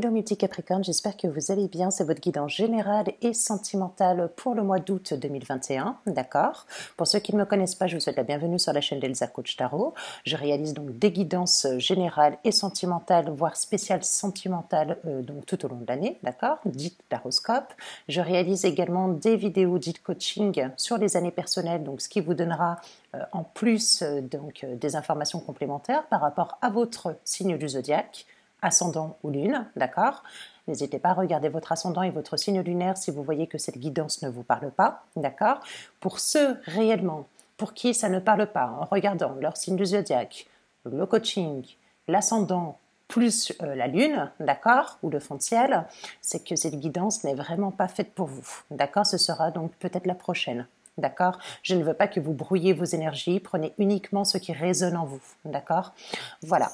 hello mes petits Capricornes, j'espère que vous allez bien. C'est votre guidance générale et sentimentale pour le mois d'août 2021, d'accord? Pour ceux qui ne me connaissent pas, je vous souhaite la bienvenue sur la chaîne d'Elsa Coach Tarot. Je réalise donc des guidances générales et sentimentales, voire spéciales sentimentales donc tout au long de l'année, d'accord? Dites taroscope. Je réalise également des vidéos dites coaching sur les années personnelles, donc ce qui vous donnera en plus des informations complémentaires par rapport à votre signe du zodiaque, ascendant ou lune, d'accord? N'hésitez pas à regarder votre ascendant et votre signe lunaire si vous voyez que cette guidance ne vous parle pas, d'accord? Pour ceux réellement pour qui ça ne parle pas, en regardant leur signe du zodiaque, le coaching, l'ascendant, plus la lune, d'accord, ou le fond de ciel, c'est que cette guidance n'est vraiment pas faite pour vous, d'accord? Ce sera donc peut-être la prochaine. D'accord? Je ne veux pas que vous brouillez vos énergies, prenez uniquement ce qui résonne en vous, d'accord? Voilà.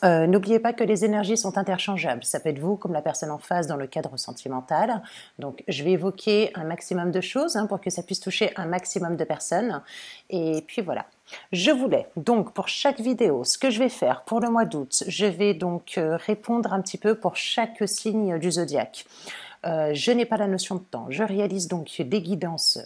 N'oubliez pas que les énergies sont interchangeables. Ça peut être vous comme la personne en face dans le cadre sentimental. Donc, je vais évoquer un maximum de choses pour que ça puisse toucher un maximum de personnes. Et puis voilà. Je voulais donc pour chaque vidéo, ce que je vais faire pour le mois d'août, je vais donc répondre un petit peu pour chaque signe du zodiaque. Je n'ai pas la notion de temps. Je réalise donc des guidances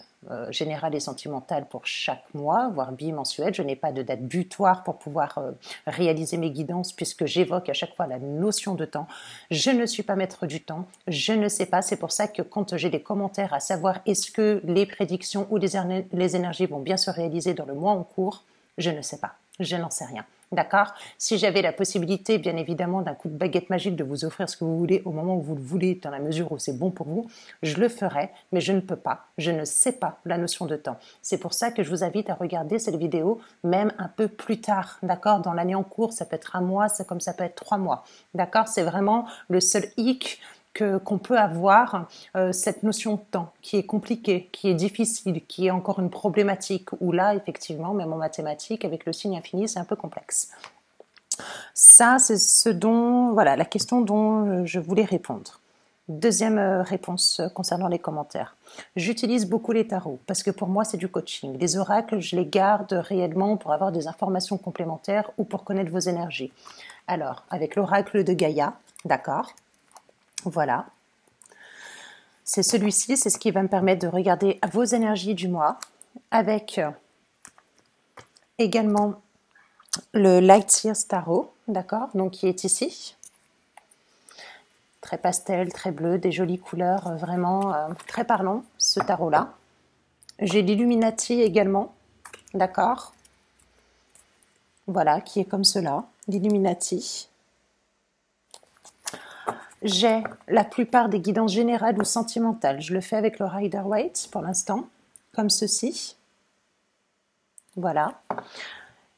générales et sentimentales pour chaque mois, voire bimensuelles. Je n'ai pas de date butoir pour pouvoir réaliser mes guidances puisque j'évoque à chaque fois la notion de temps. Je ne suis pas maître du temps. Je ne sais pas. C'est pour ça que quand j'ai des commentaires à savoir est-ce que les prédictions ou les énergies vont bien se réaliser dans le mois en cours, je ne sais pas. Je n'en sais rien. D'accord? Si j'avais la possibilité, bien évidemment, d'un coup de baguette magique de vous offrir ce que vous voulez au moment où vous le voulez, dans la mesure où c'est bon pour vous, je le ferais, mais je ne peux pas. Je ne sais pas la notion de temps. C'est pour ça que je vous invite à regarder cette vidéo même un peu plus tard. D'accord? Dans l'année en cours, ça peut être un mois, comme ça peut être 3 mois. D'accord? C'est vraiment le seul hic qu'on peut avoir cette notion de temps qui est compliquée, qui est difficile, qui est encore une problématique, où là, effectivement, même en mathématiques, avec le signe infini, c'est un peu complexe. Ça, c'est voilà, la question dont je voulais répondre. Deuxième réponse concernant les commentaires. J'utilise beaucoup les tarots parce que pour moi, c'est du coaching. Les oracles, je les garde réellement pour avoir des informations complémentaires ou pour connaître vos énergies. Alors, avec l'oracle de Gaïa, d'accord? Voilà. C'est celui-ci, c'est ce qui va me permettre de regarder vos énergies du mois avec également le Light Years Tarot, d'accord, donc qui est ici. Très pastel, très bleu, des jolies couleurs, vraiment très parlant, ce tarot-là. J'ai l'Illuminati également, d'accord. Voilà, qui est comme cela, l'Illuminati. J'ai la plupart des guidances générales ou sentimentales. Je le fais avec le Rider-Waite pour l'instant, comme ceci. Voilà.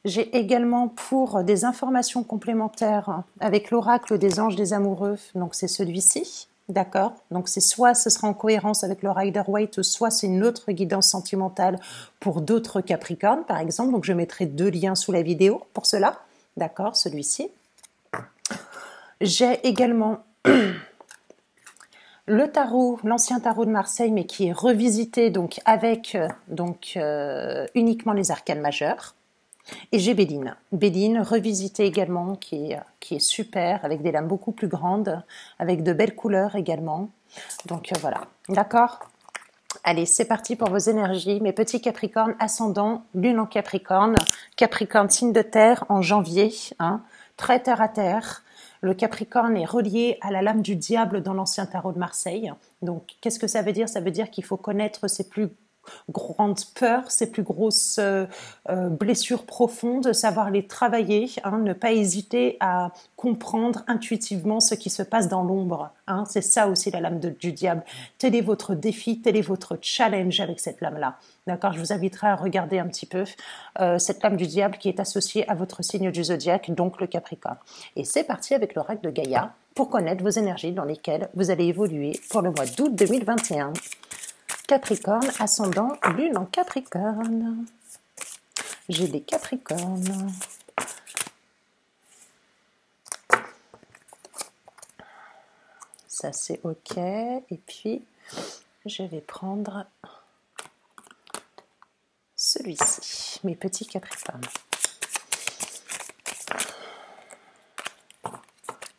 J'ai également pour des informations complémentaires avec l'oracle des anges des amoureux, donc c'est celui-ci, d'accord? Donc c'est soit ce sera en cohérence avec le Rider-Waite, soit c'est une autre guidance sentimentale pour d'autres Capricornes, par exemple. Donc je mettrai 2 liens sous la vidéo pour cela, d'accord? Celui-ci. J'ai également le tarot, l'ancien tarot de Marseille, mais qui est revisité donc avec uniquement les arcanes majeures. Et j'ai Béline. Béline, revisité également, qui est super, avec des lames beaucoup plus grandes, avec de belles couleurs également. Donc voilà, d'accord? Allez, c'est parti pour vos énergies. Mes petits Capricornes, ascendant, lune en Capricorne, Capricorne, signe de terre en janvier, très terre à terre. Le Capricorne est relié à la lame du diable dans l'ancien tarot de Marseille. Donc, qu'est-ce que ça veut dire? Ça veut dire qu'il faut connaître ses plus grandes peurs, ses plus grosses blessures profondes, savoir les travailler, ne pas hésiter à comprendre intuitivement ce qui se passe dans l'ombre. C'est ça aussi la lame du diable. Tel est votre défi, tel est votre challenge avec cette lame-là. D'accord, je vous inviterai à regarder un petit peu cette lame du diable qui est associée à votre signe du zodiaque, donc le Capricorne. Et c'est parti avec l'oracle de Gaïa pour connaître vos énergies dans lesquelles vous allez évoluer pour le mois d'août 2021. Capricorne, ascendant, lune en Capricorne. J'ai des Capricornes. Ça, c'est OK. Et puis, je vais prendre celui-ci, mes petits Capricornes.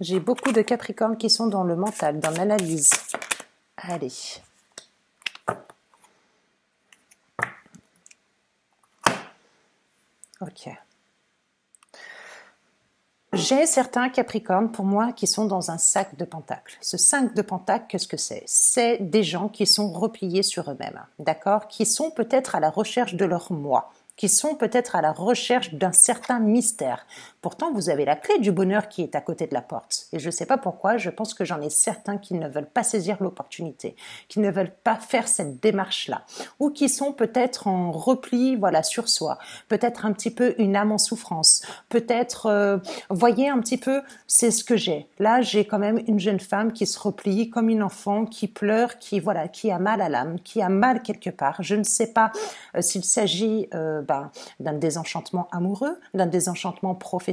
J'ai beaucoup de Capricornes qui sont dans le mental, dans l'analyse. Allez. Ok. J'ai certains Capricornes, pour moi, qui sont dans un sac de pentacles. Ce 5 de pentacles, qu'est-ce que c'est? C'est des gens qui sont repliés sur eux-mêmes, d'accord? Qui sont peut-être à la recherche de leur moi, qui sont peut-être à la recherche d'un certain mystère. Pourtant, vous avez la clé du bonheur qui est à côté de la porte. Et je ne sais pas pourquoi, je pense que j'en ai certains qui ne veulent pas saisir l'opportunité, qui ne veulent pas faire cette démarche-là, ou qui sont peut-être en repli, voilà, sur soi, peut-être un petit peu une âme en souffrance, peut-être, voyez un petit peu, c'est ce que j'ai. Là, j'ai quand même une jeune femme qui se replie comme une enfant, qui pleure, qui, voilà, qui a mal à l'âme, qui a mal quelque part. Je ne sais pas s'il s'agit d'un désenchantement amoureux, d'un désenchantement professionnel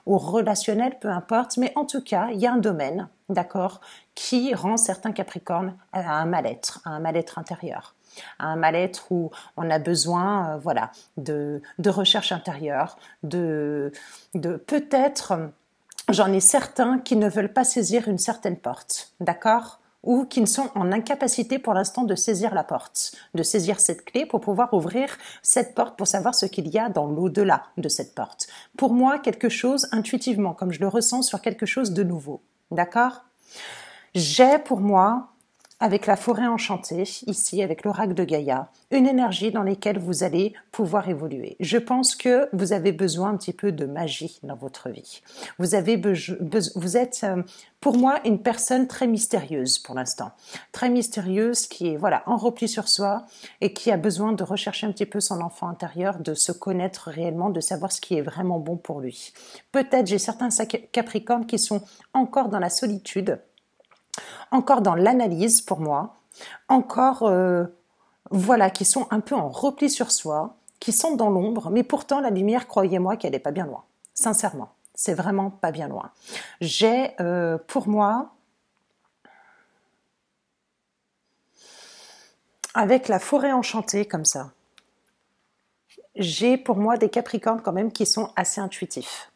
ou relationnel, peu importe, mais en tout cas, il y a un domaine, d'accord, qui rend certains Capricornes à un mal-être intérieur, à un mal-être où on a besoin, voilà, de recherche intérieure, de peut-être, j'en ai certains qui ne veulent pas saisir une certaine porte, d'accord, ou qui ne sont en incapacité pour l'instant de saisir la porte, de saisir cette clé pour pouvoir ouvrir cette porte, pour savoir ce qu'il y a dans l'au-delà de cette porte. Pour moi, quelque chose intuitivement, comme je le ressens sur quelque chose de nouveau. D'accord? J'ai pour moi, avec la forêt enchantée, ici, avec l'oracle de Gaïa, une énergie dans laquelle vous allez pouvoir évoluer. Je pense que vous avez besoin un petit peu de magie dans votre vie. Vous êtes, pour moi, une personne très mystérieuse pour l'instant. Très mystérieuse, qui est, voilà, en repli sur soi et qui a besoin de rechercher un petit peu son enfant intérieur, de se connaître réellement, de savoir ce qui est vraiment bon pour lui. Peut-être j'ai certains Capricornes qui sont encore dans la solitude, encore dans l'analyse pour moi, encore, voilà, qui sont un peu en repli sur soi, qui sont dans l'ombre, mais pourtant la lumière, croyez-moi qu'elle n'est pas bien loin. Sincèrement, c'est vraiment pas bien loin. J'ai, pour moi, avec la forêt enchantée comme ça, j'ai pour moi des Capricornes quand même qui sont assez intuitifs.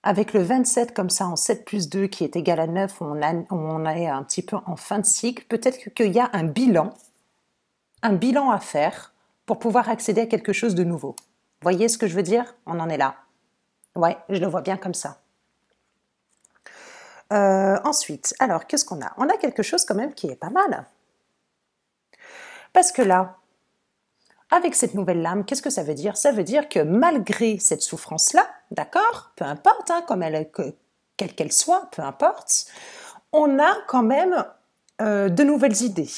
Avec le 27 comme ça en 7 plus 2 qui est égal à 9, où on est un petit peu en fin de cycle, peut-être qu'il y a un bilan à faire pour pouvoir accéder à quelque chose de nouveau. Voyez ce que je veux dire? On en est là. Ouais, je le vois bien comme ça. Ensuite, alors qu'est-ce qu'on a? On a quelque chose quand même qui est pas mal. Parce que là, avec cette nouvelle lame, qu'est-ce que ça veut dire? Ça veut dire que malgré cette souffrance-là, d'accord, peu importe, hein, quelle qu'elle soit, peu importe, on a quand même de nouvelles idées.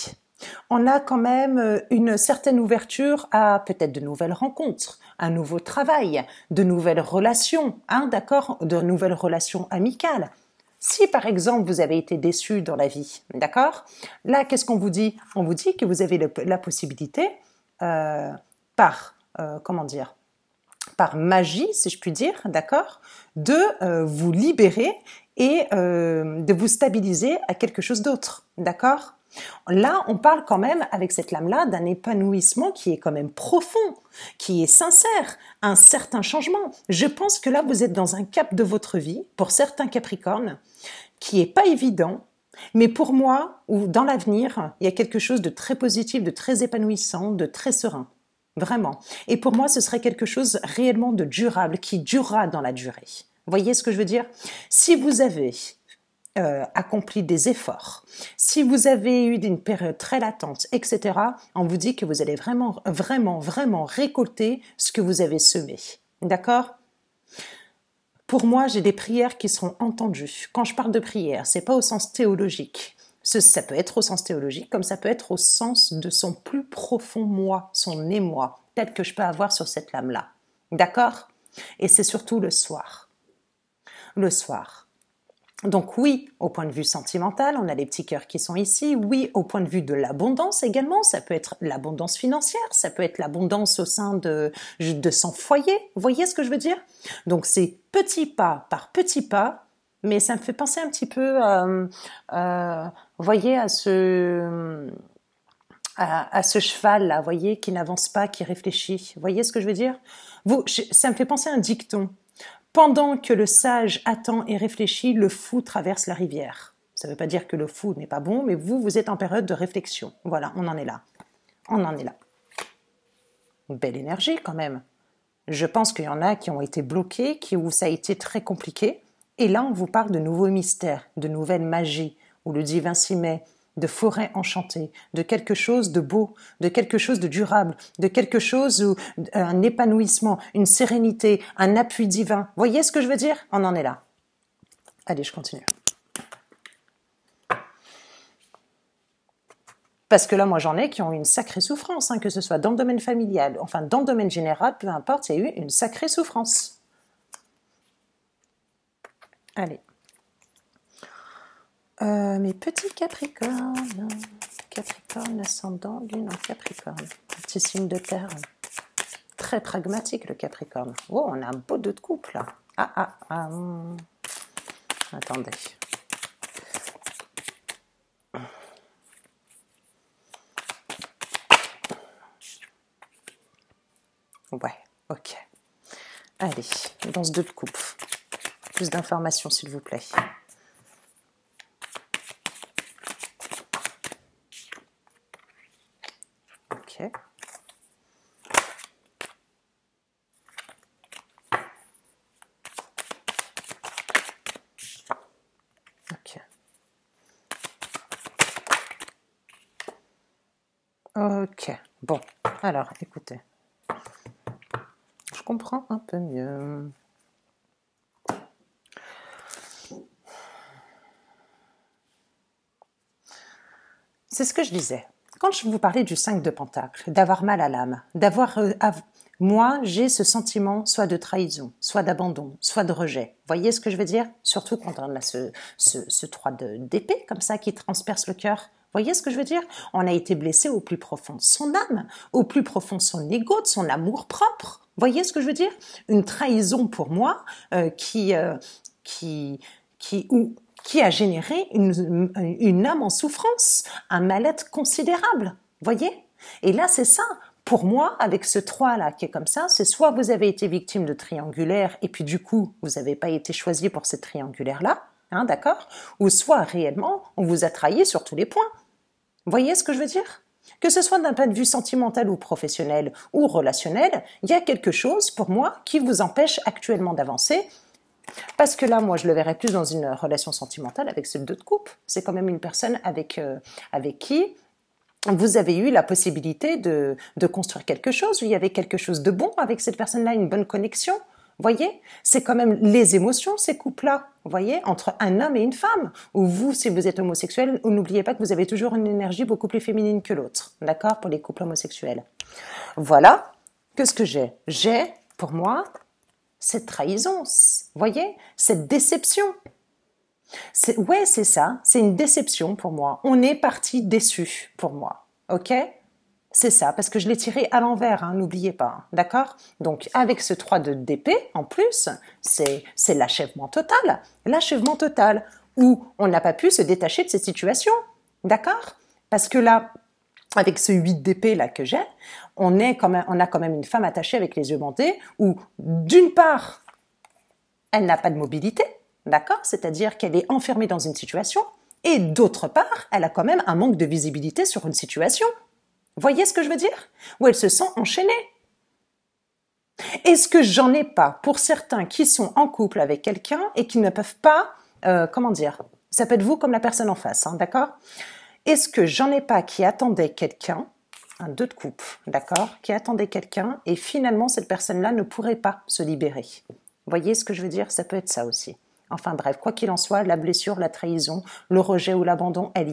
On a quand même une certaine ouverture à peut-être de nouvelles rencontres, un nouveau travail, de nouvelles relations, hein, d'accord, de nouvelles relations amicales. Si par exemple vous avez été déçu dans la vie, d'accord, là qu'est-ce qu'on vous dit? On vous dit que vous avez la possibilité comment dire, par magie, si je puis dire, d'accord, de vous libérer et de vous stabiliser à quelque chose d'autre, d'accord? Là, on parle quand même, avec cette lame-là, d'un épanouissement qui est quand même profond, qui est sincère, un certain changement. Je pense que là, vous êtes dans un cap de votre vie, pour certains Capricornes, qui est pas évident, mais pour moi, ou dans l'avenir, il y a quelque chose de très positif, de très épanouissant, de très serein. Vraiment. Et pour moi, ce serait quelque chose réellement de durable, qui durera dans la durée. Vous voyez ce que je veux dire? Si vous avez accompli des efforts, si vous avez eu une période très latente, etc., on vous dit que vous allez vraiment, vraiment, vraiment récolter ce que vous avez semé. D'accord? Pour moi, j'ai des prières qui seront entendues. Quand je parle de prière, c'est pas au sens théologique. Ça peut être au sens théologique, comme ça peut être au sens de son plus profond moi, son émoi, tel que je peux avoir sur cette lame-là. D'accord? Et c'est surtout le soir. Le soir. Donc oui, au point de vue sentimental, on a les petits cœurs qui sont ici. Oui, au point de vue de l'abondance également, ça peut être l'abondance financière, ça peut être l'abondance au sein de son foyer. Vous voyez ce que je veux dire? Donc c'est petit pas par petit pas, mais ça me fait penser un petit peu, vous voyez, à ce cheval-là, vous voyez, qui n'avance pas, qui réfléchit. Vous voyez ce que je veux dire? Ça me fait penser à un dicton. Pendant que le sage attend et réfléchit, le fou traverse la rivière. Ça ne veut pas dire que le fou n'est pas bon, mais vous êtes en période de réflexion. Voilà, on en est là. On en est là. Belle énergie quand même. Je pense qu'il y en a qui ont été bloqués, où ça a été très compliqué. Et là, on vous parle de nouveaux mystères, de nouvelles magies, où le divin s'y met, de forêts enchantées, de quelque chose de beau, de quelque chose de durable, de quelque chose où un épanouissement, une sérénité, un appui divin. Voyez ce que je veux dire? On en est là. Allez, je continue. Parce que là, moi, j'en ai qui ont eu une sacrée souffrance, hein, que ce soit dans le domaine familial, enfin dans le domaine général, peu importe, il y a eu une sacrée souffrance. Allez. Mes petits Capricornes. Capricorne, ascendant, lune en Capricorne. Un petit signe de terre. Très pragmatique, le Capricorne. Oh, on a un beau 2 de couple, là. Attendez. Ouais, ok. Allez, dans ce 2 de coupe. Plus d'informations, s'il vous plaît. Ok. Ok. Ok. Bon, alors, écoutez. Je comprends un peu mieux. C'est ce que je disais. Quand je vous parlais du 5 de Pentacle, d'avoir mal à l'âme, moi, j'ai ce sentiment soit de trahison, soit d'abandon, soit de rejet. Voyez ce que je veux dire? Surtout quand on a ce 3 d'épée comme ça qui transperce le cœur. Voyez ce que je veux dire? On a été blessé au plus profond de son âme, au plus profond de son ego, de son amour propre. Voyez ce que je veux dire? Une trahison pour moi qui a généré une âme en souffrance, un mal-être considérable. Voyez? Et là, c'est ça. Pour moi, avec ce 3-là qui est comme ça, c'est soit vous avez été victime de triangulaire et puis du coup, vous n'avez pas été choisi pour cette triangulaire-là, hein, d'accord? Ou soit réellement, on vous a trahi sur tous les points. Voyez ce que je veux dire? Que ce soit d'un point de vue sentimental ou professionnel ou relationnel, il y a quelque chose, pour moi, qui vous empêche actuellement d'avancer. Parce que là, moi, je le verrais plus dans une relation sentimentale avec ce 2 de coupe. C'est quand même une personne avec qui vous avez eu la possibilité de construire quelque chose, où il y avait quelque chose de bon avec cette personne-là, une bonne connexion. Voyez, c'est quand même les émotions, ces couples-là, voyez, entre un homme et une femme. Ou vous, si vous êtes homosexuel, n'oubliez pas que vous avez toujours une énergie beaucoup plus féminine que l'autre, d'accord, pour les couples homosexuels. Voilà, qu'est-ce que j'ai? J'ai, pour moi, cette trahison, voyez, cette déception. Ouais, c'est ça, c'est une déception pour moi. On est parti déçu pour moi, ok? C'est ça, parce que je l'ai tiré à l'envers, hein, n'oubliez pas, hein, d'accord? Donc, avec ce 3 d'épée, en plus, c'est l'achèvement total, où on n'a pas pu se détacher de cette situation, d'accord? Parce que là, avec ce 8 d'épée là que j'ai, on a quand même une femme attachée avec les yeux bandés, où d'une part, elle n'a pas de mobilité, d'accord? C'est-à-dire qu'elle est enfermée dans une situation, et d'autre part, elle a quand même un manque de visibilité sur une situation. Voyez ce que je veux dire? Où elle se sent enchaînée. Est-ce que j'en ai pas pour certains qui sont en couple avec quelqu'un et qui ne peuvent pas, comment dire, ça peut être vous comme la personne en face, hein, d'accord? Est-ce que j'en ai pas qui attendaient quelqu'un, un 2 de coupe, d'accord, qui attendait quelqu'un et finalement cette personne-là ne pourrait pas se libérer. Voyez ce que je veux dire? Ça peut être ça aussi. Enfin bref, quoi qu'il en soit, la blessure, la trahison, le rejet ou l'abandon, il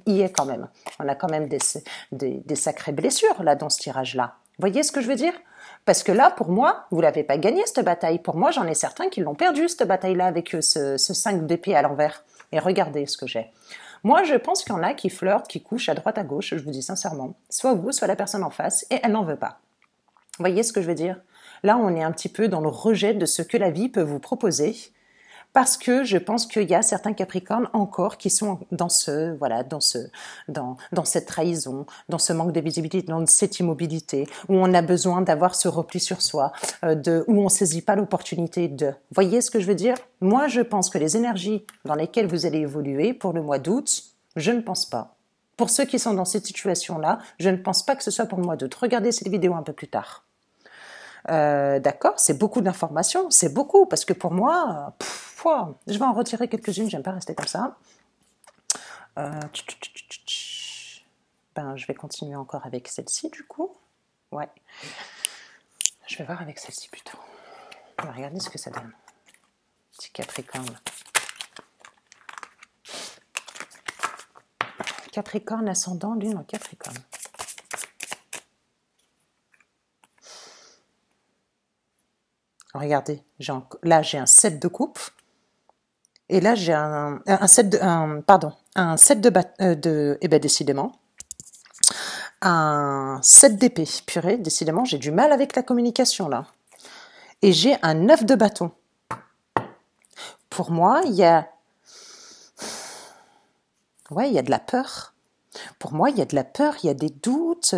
y est quand même. On a quand même des sacrées blessures là dans ce tirage-là. Voyez ce que je veux dire? Parce que là, pour moi, vous l'avez pas gagné cette bataille. Pour moi, j'en ai certains qui l'ont perdu cette bataille-là avec ce 5 d'épée à l'envers. Et regardez ce que j'ai. Moi, je pense qu'il y en a qui flirtent, qui couchent à droite, à gauche, je vous dis sincèrement. Soit vous, soit la personne en face, et elle n'en veut pas. Voyez ce que je veux dire? Là, on est un petit peu dans le rejet de ce que la vie peut vous proposer, parce que je pense qu'il y a certains Capricornes encore qui sont dans dans cette trahison, dans ce manque de visibilité, dans cette immobilité, où on a besoin d'avoir ce repli sur soi, où on saisit pas l'opportunité de. Voyez ce que je veux dire? Moi, je pense que les énergies dans lesquelles vous allez évoluer pour le mois d'août, je ne pense pas. Pour ceux qui sont dans cette situation-là, je ne pense pas que ce soit pour le mois d'août. Regardez cette vidéo un peu plus tard. D'accord, c'est beaucoup d'informations, c'est beaucoup, parce que pour moi, je vais en retirer quelques-unes, j'aime pas rester comme ça. Je vais continuer encore avec celle-ci, du coup. Ouais. Je vais voir avec celle-ci plutôt. On va regarder ce que ça donne. Petit Capricorne. Capricorne ascendant, lune en Capricorne. Regardez, là j'ai un 7 de coupe. Et là j'ai un 7 de décidément. Un 7 d'épée. Purée, décidément, j'ai du mal avec la communication là. Et j'ai un 9 de bâton. Pour moi, il y a de la peur. Pour moi, il y a de la peur, il y a des doutes,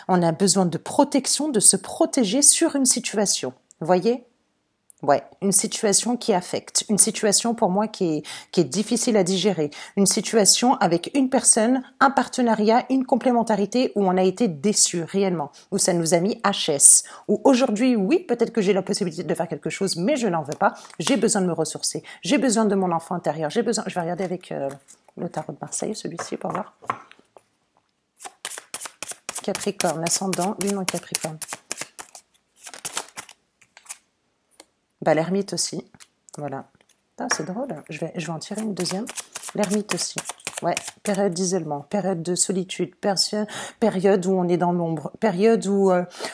on a besoin de protection, de se protéger sur une situation. Vous voyez? Ouais, une situation qui affecte, une situation pour moi qui est difficile à digérer, une situation avec une personne, un partenariat, une complémentarité où on a été déçu réellement, où ça nous a mis HS, où aujourd'hui, oui, peut-être que j'ai la possibilité de faire quelque chose, mais je n'en veux pas, j'ai besoin de me ressourcer, j'ai besoin de mon enfant intérieur, je vais regarder avec le tarot de Marseille, celui-ci, pour voir. Capricorne, ascendant, lune en Capricorne. L'ermite aussi, voilà. Ah, c'est drôle, je vais en tirer une deuxième. L'ermite aussi, ouais, période d'isolement, période de solitude, période où on est dans l'ombre, période où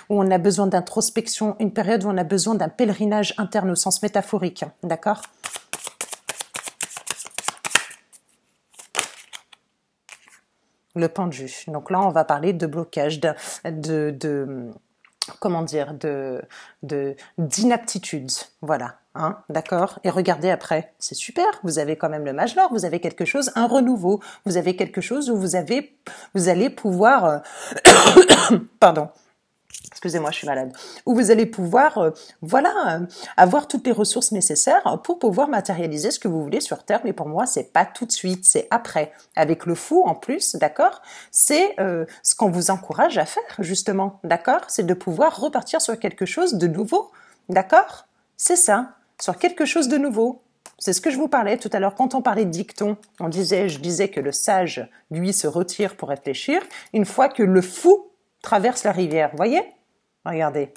on a besoin d'introspection, une période où on a besoin d'un pèlerinage interne au sens métaphorique, d'accord? Le pendu, donc là on va parler de blocage, d'inaptitude, voilà, hein, d'accord. Et regardez après, c'est super, vous avez quand même le mage d'or, vous avez quelque chose, un renouveau, vous avez quelque chose où vous allez pouvoir, pardon, excusez-moi, je suis malade, où vous allez pouvoir, avoir toutes les ressources nécessaires pour pouvoir matérialiser ce que vous voulez sur Terre. Mais pour moi, c'est pas tout de suite, c'est après. Avec le fou, en plus, d'accord, c'est ce qu'on vous encourage à faire, justement, d'accord, c'est de pouvoir repartir sur quelque chose de nouveau, d'accord, c'est ça, sur quelque chose de nouveau. C'est ce que je vous parlais tout à l'heure. Quand on parlait de dicton, je disais que le sage, lui, se retire pour réfléchir. Une fois que le fou traverse la rivière, vous voyez? Regardez.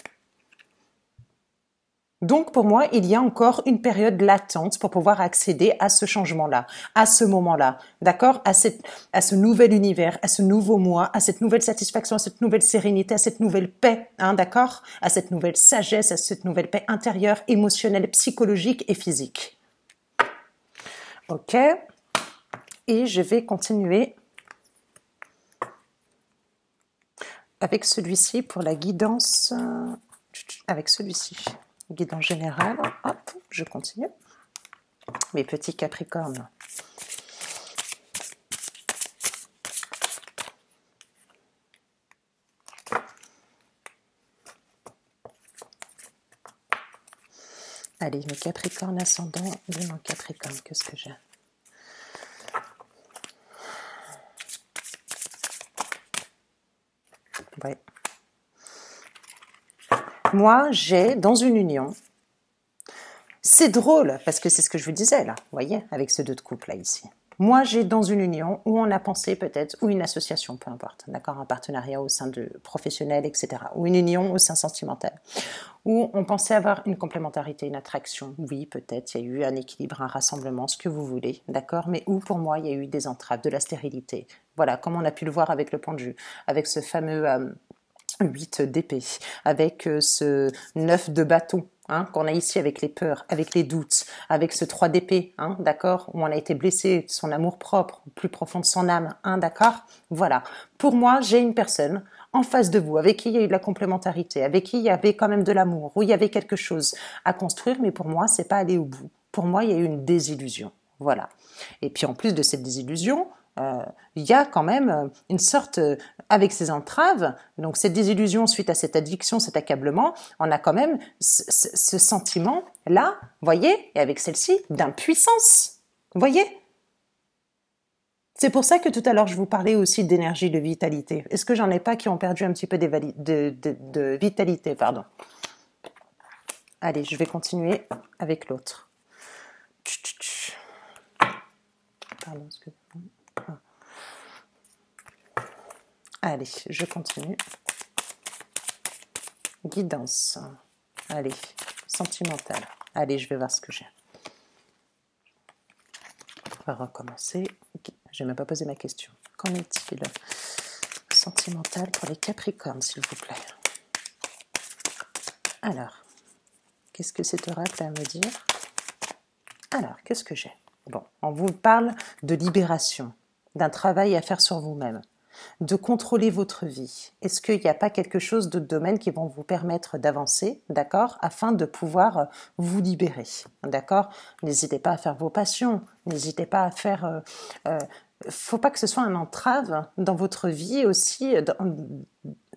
Donc pour moi, il y a encore une période latente pour pouvoir accéder à ce changement-là, à ce moment-là, d'accord, à ce nouvel univers, à ce nouveau moi, à cette nouvelle satisfaction, à cette nouvelle sérénité, à cette nouvelle paix, hein, d'accord, à cette nouvelle sagesse, à cette nouvelle paix intérieure, émotionnelle, psychologique et physique. Ok. Et je vais continuer avec celui-ci pour la guidance, avec celui-ci, guidance générale, hop, je continue. Mes petits Capricornes. Allez, mes Capricornes ascendants, lune en Capricorne, qu'est-ce que j'ai? Ouais. Moi, j'ai dans une union, c'est drôle, parce que c'est ce que je vous disais là, vous voyez, avec ce 2 de couple là ici. Moi, j'ai dans une union où on a pensé peut-être, ou une association, peu importe, d'accord, un partenariat au sein de professionnels, etc., ou une union au sein sentimental, où on pensait avoir une complémentarité, une attraction. Oui, peut-être, il y a eu un équilibre, un rassemblement, ce que vous voulez, d'accord, mais où pour moi, il y a eu des entraves, de la stérilité. Voilà, comme on a pu le voir avec le pendu, avec ce fameux 8 d'épée, avec ce 9 de bâton, hein, qu'on a ici avec les peurs, avec les doutes, avec ce 3 d'épée, hein, d'accord, où on a été blessé, son amour propre, plus profond de son âme, hein, d'accord. Voilà. Pour moi, j'ai une personne en face de vous, avec qui il y a eu de la complémentarité, avec qui il y avait quand même de l'amour, où il y avait quelque chose à construire, mais pour moi, c'est pas aller au bout. pour moi, il y a eu une désillusion. Voilà. Et puis en plus de cette désillusion, il y a quand même une sorte, avec ces entraves, donc cette désillusion suite à cette addiction, cet accablement, on a quand même ce sentiment-là, voyez, et avec celle-ci, d'impuissance. Voyez? C'est pour ça que tout à l'heure, je vous parlais aussi d'énergie, de vitalité. Est-ce que j'en ai pas qui ont perdu un petit peu de vitalité, pardon. Allez, je vais continuer avec l'autre. Pardon, excusez-moi. Allez, je continue. Guidance. Allez, sentimentale. Allez, je vais voir ce que j'ai. On va recommencer. Je n'ai même pas posé ma question. Qu'en est-il? Sentimental pour les Capricornes, s'il vous plaît. Alors, qu'est-ce que cet oracle a à me dire? Alors, qu'est-ce que j'ai? Bon, on vous parle de libération, d'un travail à faire sur vous-même, de contrôler votre vie. Est-ce qu'il n'y a pas quelque chose d'autres domaines qui vont vous permettre d'avancer, d'accord, afin de pouvoir vous libérer, d'accord? N'hésitez pas à faire vos passions, n'hésitez pas à faire... faut pas que ce soit un entrave dans votre vie aussi,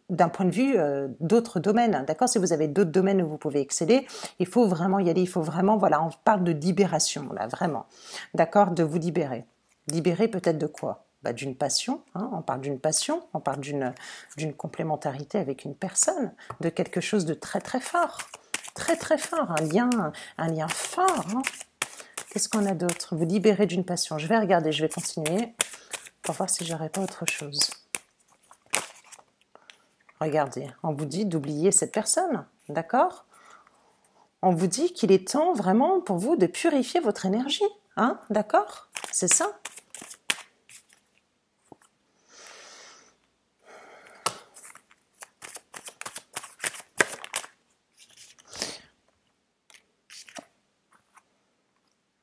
d'un point de vue d'autres domaines, d'accord? Si vous avez d'autres domaines où vous pouvez exceller, il faut vraiment y aller, il faut vraiment, voilà, on parle de libération, là, vraiment, d'accord? De vous libérer. Libérer peut-être de quoi? Bah, d'une passion, hein, on parle d'une passion, on parle d'une complémentarité avec une personne, de quelque chose de très très fort, un lien fort, hein. Qu'est-ce qu'on a d'autre? Vous libérer d'une passion. Je vais regarder, je vais continuer pour voir si j'aurais pas autre chose. Regardez, on vous dit d'oublier cette personne, d'accord? On vous dit qu'il est temps vraiment pour vous de purifier votre énergie, hein, d'accord? C'est ça?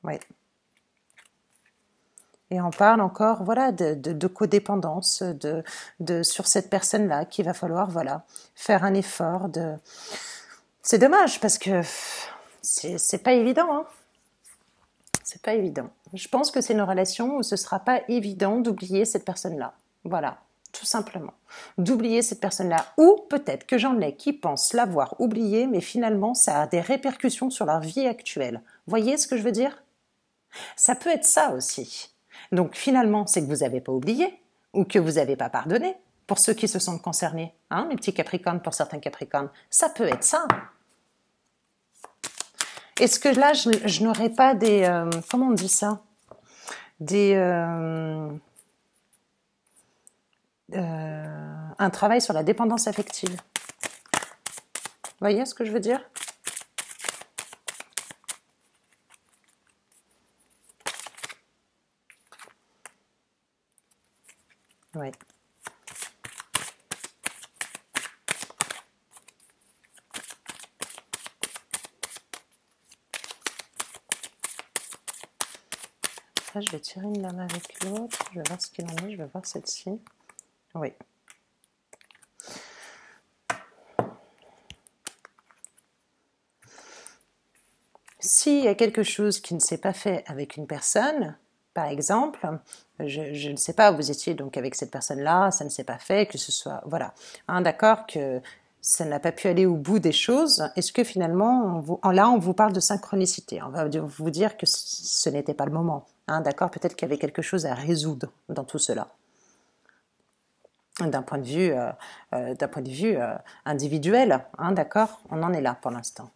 Oui. Et on parle encore, voilà, de codépendance, sur cette personne-là qu'il va falloir, voilà, faire un effort de... C'est dommage parce que c'est pas évident, hein. C'est pas évident. Je pense que c'est une relation où ce sera pas évident d'oublier cette personne-là. Voilà, tout simplement. D'oublier cette personne-là. Ou peut-être que j'en ai qui pensent l'avoir oubliée, mais finalement ça a des répercussions sur leur vie actuelle. Voyez ce que je veux dire? Ça peut être ça aussi. Donc finalement, c'est que vous n'avez pas oublié ou que vous n'avez pas pardonné pour ceux qui se sentent concernés. Hein, mes petits Capricornes, pour certains Capricornes. Ça peut être ça. Est-ce que là, je n'aurais pas des... comment on dit ça? Un travail sur la dépendance affective. Vous voyez ce que je veux dire? Oui. Là, je vais tirer une lame avec l'autre. Je vais voir ce qu'il en est. Je vais voir celle-ci. Oui. S'il y a quelque chose qui ne s'est pas fait avec une personne, par exemple, je ne sais pas, vous étiez donc avec cette personne-là, ça ne s'est pas fait, que ce soit, voilà, hein, d'accord, que ça n'a pas pu aller au bout des choses. Est-ce que finalement, là, on vous parle de synchronicité, on va vous dire que ce n'était pas le moment, hein, d'accord, peut-être qu'il y avait quelque chose à résoudre dans tout cela. D'un point de vue individuel, hein, d'accord, on en est là pour l'instant.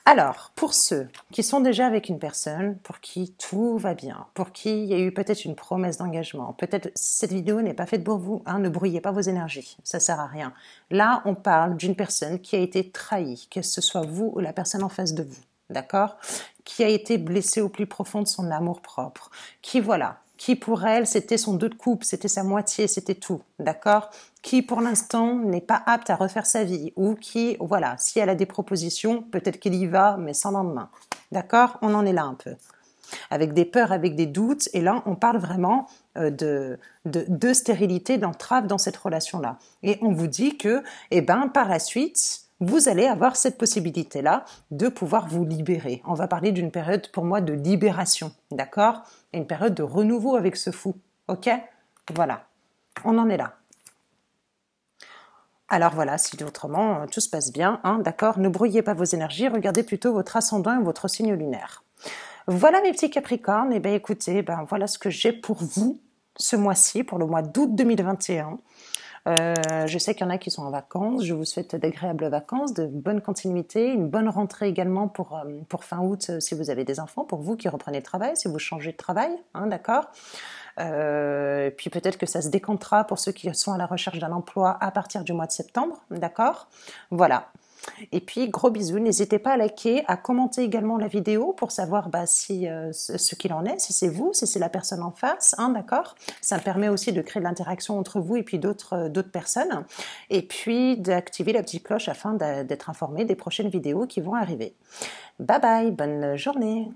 Alors, pour ceux qui sont déjà avec une personne, pour qui tout va bien, pour qui il y a eu peut-être une promesse d'engagement, peut-être cette vidéo n'est pas faite pour vous, hein, ne brouillez pas vos énergies, ça sert à rien. Là, on parle d'une personne qui a été trahie, que ce soit vous ou la personne en face de vous, d'accord? Qui a été blessée au plus profond de son amour-propre, qui, voilà, qui pour elle, c'était son dos de coupe, c'était sa moitié, c'était tout, d'accord? Qui pour l'instant n'est pas apte à refaire sa vie, ou qui, voilà, si elle a des propositions, peut-être qu'il y va, mais sans lendemain, d'accord? On en est là un peu. Avec des peurs, avec des doutes, et là, on parle vraiment de stérilité, d'entrave dans cette relation-là. Et on vous dit que, eh ben, par la suite, vous allez avoir cette possibilité-là de pouvoir vous libérer. On va parler d'une période pour moi de libération, d'accord? Et une période de renouveau avec ce fou, ok? Voilà, on en est là. Alors voilà, si autrement tout se passe bien, hein, d'accord? Ne brouillez pas vos énergies, regardez plutôt votre ascendant et votre signe lunaire. Voilà mes petits Capricornes, et bien écoutez, voilà ce que j'ai pour vous ce mois-ci, pour le mois d'août 2021. Je sais qu'il y en a qui sont en vacances, je vous souhaite d'agréables vacances, de bonnes continuités, une bonne rentrée également pour fin août si vous avez des enfants, pour vous qui reprenez le travail, si vous changez de travail, hein, d'accord? Puis peut-être que ça se décantera pour ceux qui sont à la recherche d'un emploi à partir du mois de septembre, d'accord? Voilà. Et puis gros bisous, n'hésitez pas à liker, à commenter également la vidéo pour savoir si ce qu'il en est, si c'est vous, si c'est la personne en face, hein, d'accord? Ça me permet aussi de créer de l'interaction entre vous et puis d'autres personnes, et puis d'activer la petite cloche afin d'être informé des prochaines vidéos qui vont arriver. Bye bye, bonne journée.